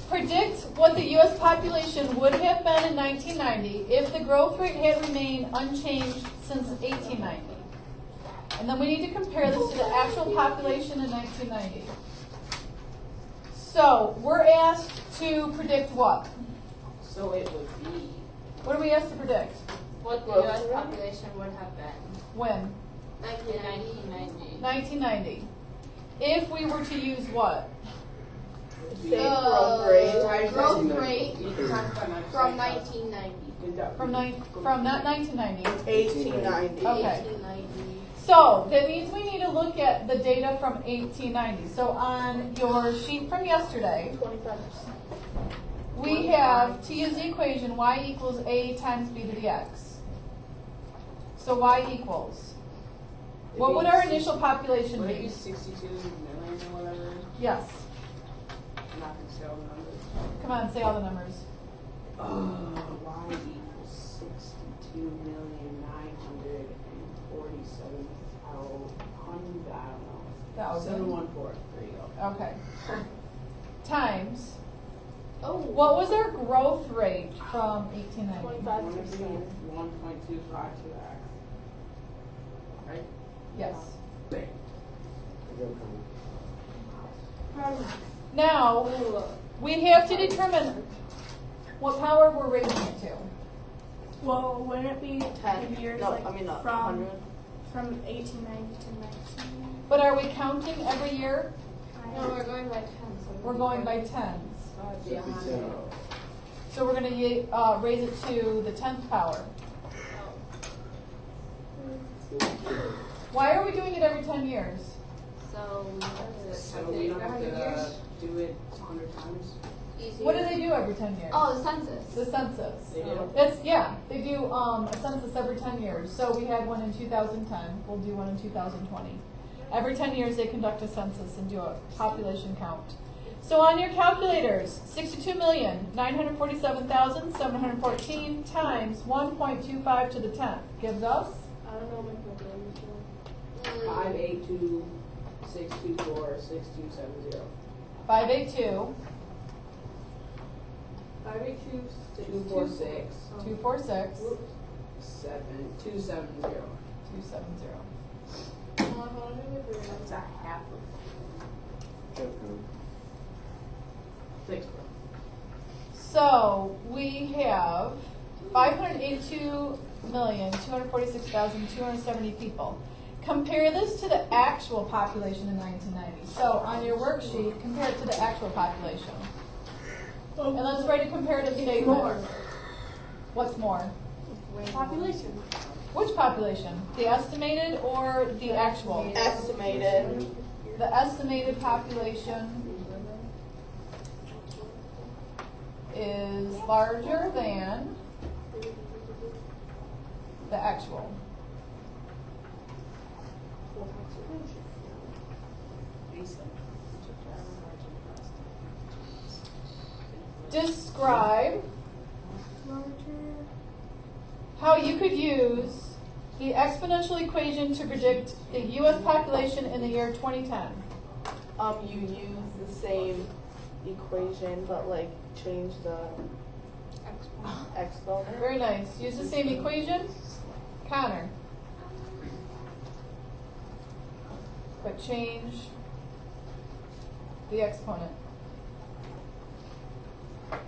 Predict what the U.S. population would have been in 1990 if the growth rate had remained unchanged since 1890. And then we need to compare this to the actual population in 1990. So we're asked to predict what? So it would be. What are we asked to predict? What the U.S. population would have been When? in 1990. 1990. If we were to use what? Same growth rate. Growth rate From 1990. From not 1990. 1890. Okay. 1890. So that means we need to look at the data from 1890. So on your sheet from yesterday, 25%. we have, to use the equation, y equals a times b to the x. So y equals. What would our initial population Would it be be? 62 million or whatever? Yes. I'm not gonna say all the numbers. Come on, say all the numbers. Y equals 62,947,000. I don't know. Thousand. 714. There you go. Okay. Times. Oh. What was our growth rate from 1890? 25%. 1.25 to the x. Right? Yes. Bang. Now, we have to determine what power we're raising it to. Well, wouldn't it be 10. in years No, like I mean not from 100. 1890 to 1990? But are we counting every year? No, we're going by 10. So We're going by tens. Yeah. So we're going to raise it to the 10th power. Why are we doing it every 10 years? So what is it? So we don't have 100 to years? do it 100 times. Easier. What do they do every 10 years? Oh, the census. The census. They do? They do a census every 10 years. So we had one in 2010. We'll do one in 2020. Every 10 years they conduct a census and do a population count. So on your calculators, 62,947,714 times 1.25 to the 10th gives us? I don't know my calculation. 582 624 6270. 582, 582 246 246, 7270. 270. That's a half of 6. So we have 582,246,270 people. Compare this to the actual population in 1990. So on your worksheet, compare it to the actual population. And let's write a comparative statement. More. What's more? Population. Which population? The estimated or the actual? Estimated. The estimated population is larger than the actual. Describe how you could use the exponential equation to predict the U.S. population in the year 2010. You use the same equation, but like change the exponent. Very nice. Use the same equation. Connor. But change the exponent.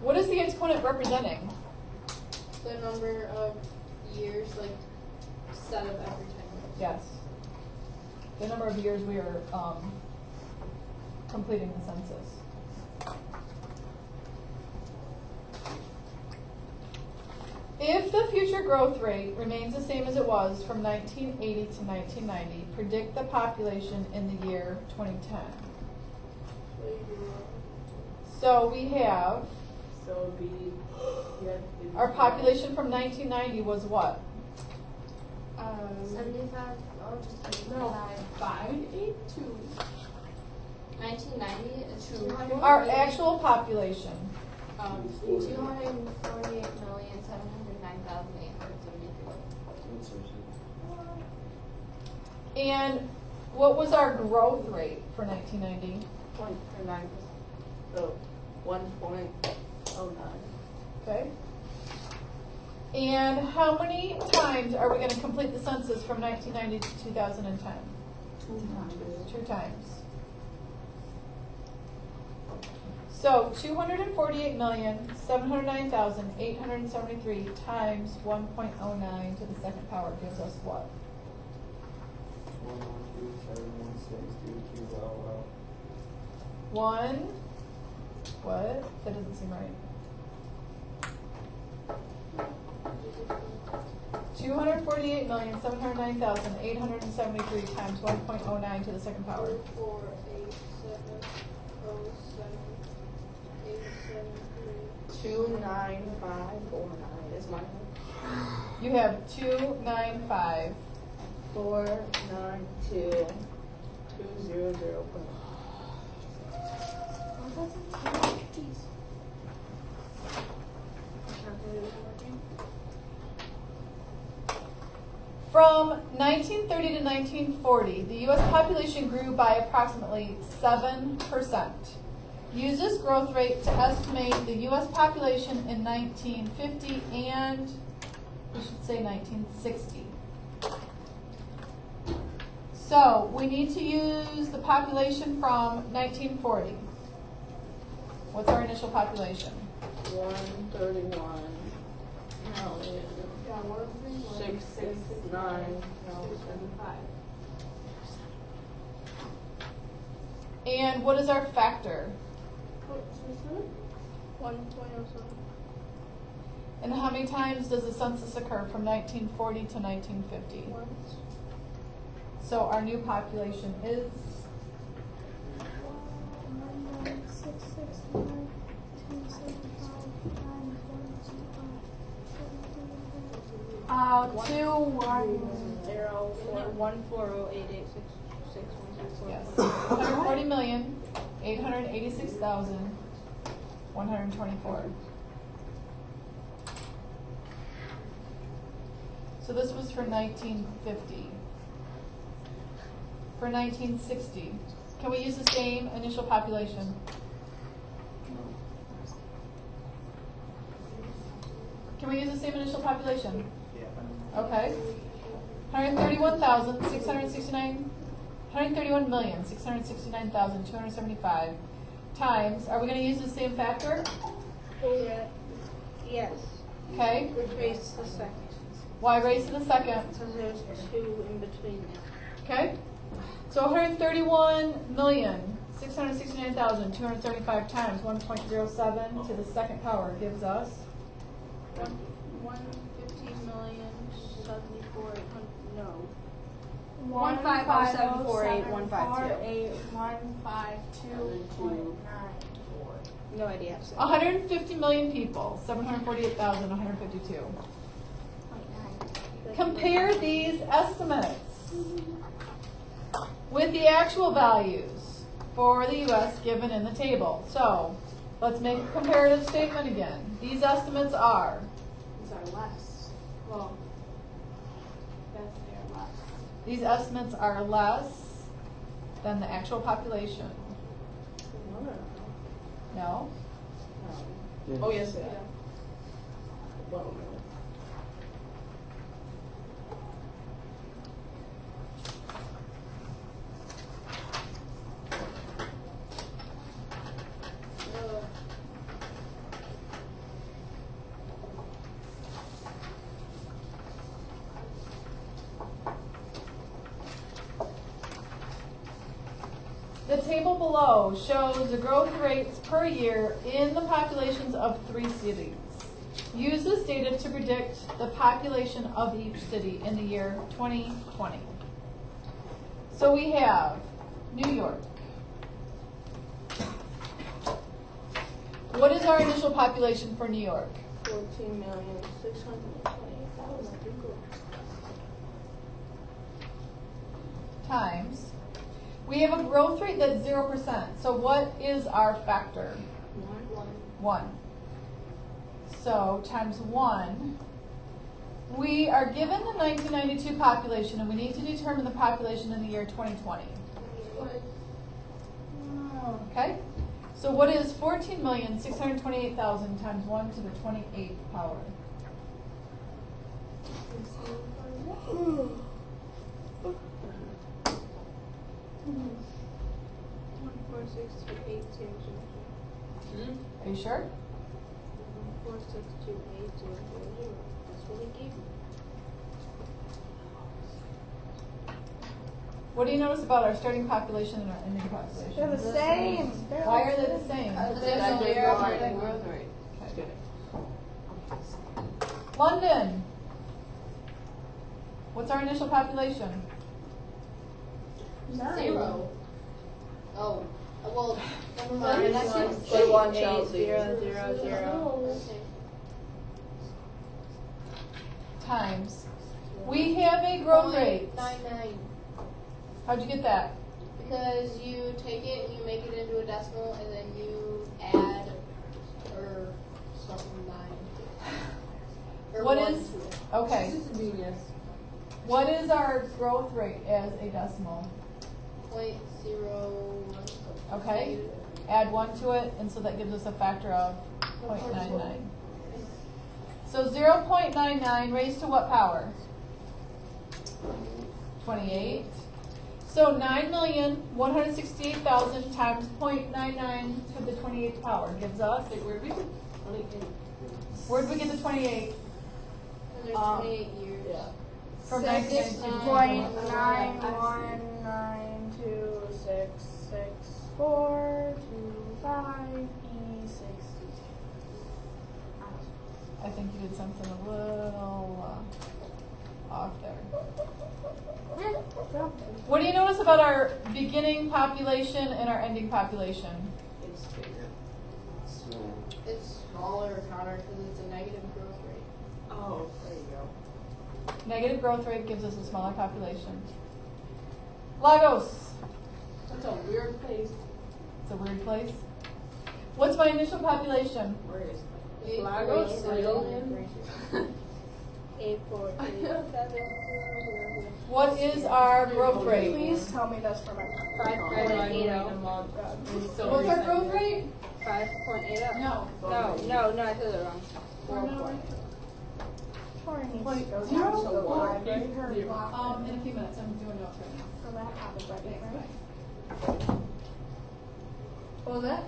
What is the exponent representing? The number of years, like, set of every 10 years. Yes. The number of years we are completing the census. If the future growth rate remains the same as it was from 1980 to 1990, predict the population in the year 2010. So we have, So it would be. our population from 1990 was what? 75, oh, just kidding. No. 582. 1990 is 200. Our actual population. 248,709,873. And what was our growth rate for 1990? 0.9%. Oh. 1.09. Okay. And how many times are we going to complete the census from 1990 to 2010? 2 times. So 248,709,873 times 1.09 to the second power gives us what? 1. What? That doesn't seem right. 248,709,873 times 1.09 to the second power. 29549 is my You have 295. 492 200. From 1930 to 1940, the U.S. population grew by approximately 7%. Use this growth rate to estimate the U.S. population in 1950 and, we should say 1960. So, we need to use the population from 1940. What's our initial population? 131 million. Yeah, 131. 669 And what is our factor? 1.07. And how many times does the census occur from 1940 to 1950? So our new population is 210. yes, 140,886,124. So this was for 1950. For 1960, can we use the same initial population? Can we use the same initial population? Yeah. Okay. 131,669,275 times. Are we going to use the same factor? Yes. Okay. Which raised the second. Why raise to the second? Because there's 2 in between now. Okay. So 131,669,275 times 1.07 to the second power gives us 115,074,800. No. 150,748,152.94. No idea. 150 million people, 748,152. Compare these estimates with the actual values for the U.S. given in the table. So, let's make a comparative statement again. These estimates are These are less. Well, yes, they are less. These estimates are less than the actual population. No? Oh, yes, they are. Well, no. The table below shows the growth rates per year in the populations of 3 cities. Use this data to predict the population of each city in the year 2020. So we have New York. What is our initial population for New York? 14,628,000. Times. We have a growth rate that's 0%. So what is our factor? 1. So times 1. We are given the 1992 population, and we need to determine the population in the year 2020. Okay? So what is 14,628,000 times 1 to the 28th power? 1462800. Are you sure? 1462800. That's what he gave me. What do you notice about our starting population and our ending population? They're the same. Why are they the same? Because That's there's the no growth growth rate. rate. Okay. London. What's our initial population? 0. Oh. Well, never mind. Minus That's one. it. Go to one, 8, Chelsea. 0, 0, 0. Okay. Times. We have a growth rate. 0.99. How'd you get that? Because you take it and you make it into a decimal and then you add or something 9 to it. Or What 1 is- to it. Okay. This is a genius. What is our growth rate as a decimal? 0.01. Okay. Negative. Add 1 to it, and so that gives us a factor of 0.99. So 0.99 raised to what power? 28. So 9,168,000 times 0.99 to the 28th power gives us. Where'd we get 28? Where'd we get the 28? And there's 28 years. Yeah. From 6 I think you did something a little off there. What do you notice about our beginning population and our ending population? It's bigger. It's smaller, Connor, because it's a negative growth rate. Oh, there you go. Negative growth rate gives us a smaller population. Lagos. That's a weird place. It's a weird place. What's my initial population? Where is Eight, Lagos? three, Real? seven, 8.7. What is our growth rate? Please tell me that's for my 5.80. What's our growth rate? 5.80. No. No, I said it wrong. 4 needs to go Point down zero to the one. library. Her Zero. locker. In a few minutes, I'm doing notes right now. So that happens right there, right? What was that?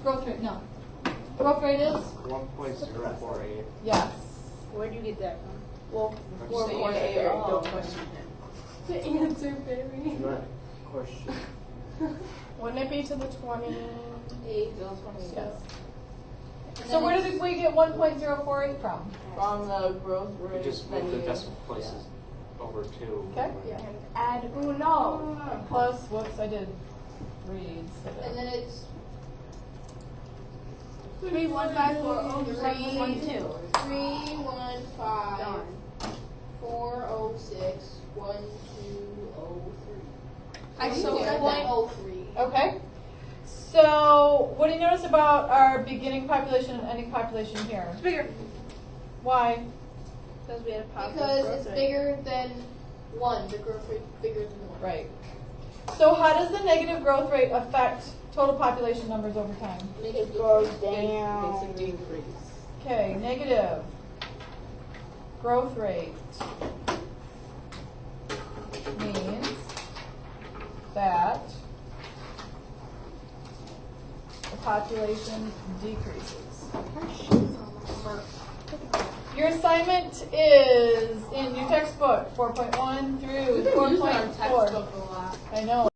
Growth rate, no. Growth rate is? 1.048. Yes. Where'd you get that from? Well, Just 4.8. answer it, don't question him. The answer, baby. Not question. Wouldn't it be to the 20? 8. Yes. So where did we get 1.048 from? From the growth You rate. just then move the you- decimal places over 2. Okay. And add uno. Plus, whoops, I did 3 instead And of. then it's 3154012. 315 406 1203. I So still got that. 103. Okay. So, what do you notice about our beginning population and ending population here? It's bigger. Why? Because we had a positive growth rate. Bigger than 1. The growth rate bigger than 1. Right. So, how does the negative growth rate affect total population numbers over time? It goes It's down. a decrease. Okay, negative growth rate means that the population decreases. Your assignment is in your textbook 4.1 through We've been using our 4.4. textbook a lot. I know.